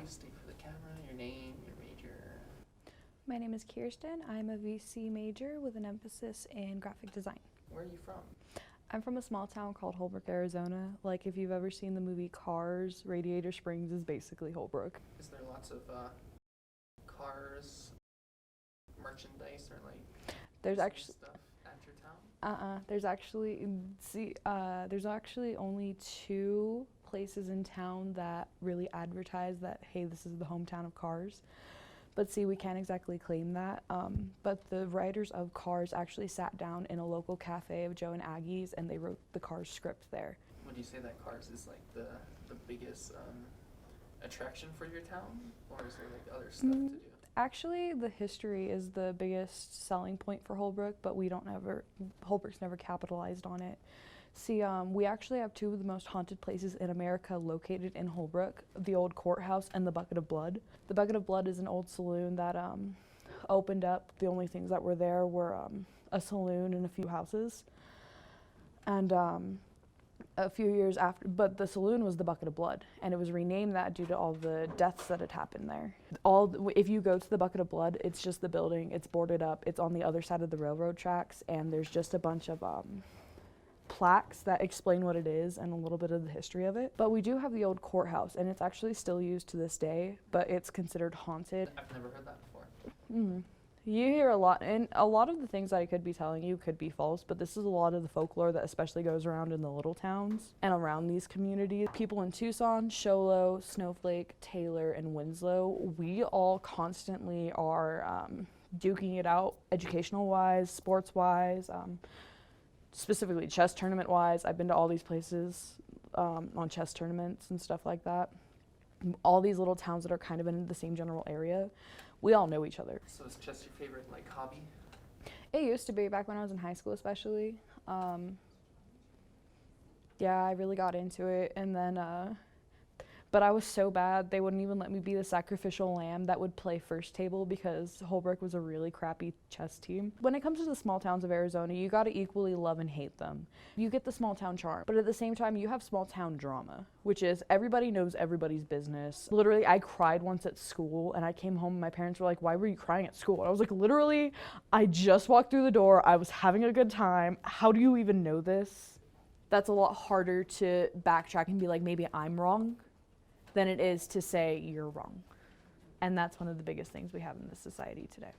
please state for the camera your name, your major. My name is Kirsten. I'm a VC major with an emphasis in graphic design. Where are you from? I'm from a small town called Holbrook, Arizona. Like if you've ever seen the movie Cars, Radiator Springs is basically Holbrook. Is there lots of cars, merchandise, or like There's actually stuff at your town? there's actually only 2 places in town that really advertise that, hey, this is the hometown of Cars. But see, we can't exactly claim that. But the writers of Cars actually sat down in a local cafe of Joe and Aggie's and they wrote the Cars script there. Would you say that Cars is like the biggest attraction for your town? Or is there like other stuff to do? Actually, the history is the biggest selling point for Holbrook, but Holbrook's never capitalized on it. See, we actually have 2 of the most haunted places in America located in Holbrook, the old courthouse and the Bucket of Blood. The Bucket of Blood is an old saloon that opened up. The only things that were there were a saloon and a few houses. And a few years after, but the saloon was the Bucket of Blood, and it was renamed that due to all the deaths that had happened there. If you go to the Bucket of Blood, it's just the building, it's boarded up, it's on the other side of the railroad tracks, and there's just a bunch of plaques that explain what it is and a little bit of the history of it. But we do have the old courthouse, and it's actually still used to this day, but it's considered haunted. I've never heard that before. You hear a lot, and a lot of the things that I could be telling you could be false, but this is a lot of the folklore that especially goes around in the little towns and around these communities. People in Tucson, Show Low, Snowflake, Taylor, and Winslow, we all constantly are duking it out educational-wise, sports-wise, specifically chess tournament-wise. I've been to all these places on chess tournaments and stuff like that. All these little towns that are kind of in the same general area, we all know each other. So is chess your favorite like hobby? It used to be, back when I was in high school especially. Yeah, I really got into it, and then but I was so bad they wouldn't even let me be the sacrificial lamb that would play first table because Holbrook was a really crappy chess team. When it comes to the small towns of Arizona, you gotta equally love and hate them. You get the small town charm, but at the same time you have small town drama, which is everybody knows everybody's business. Literally, I cried once at school and I came home and my parents were like, "Why were you crying at school?" And I was like, literally, I just walked through the door, I was having a good time. How do you even know this? That's a lot harder to backtrack and be like, maybe I'm wrong, than it is to say you're wrong. And that's one of the biggest things we have in this society today.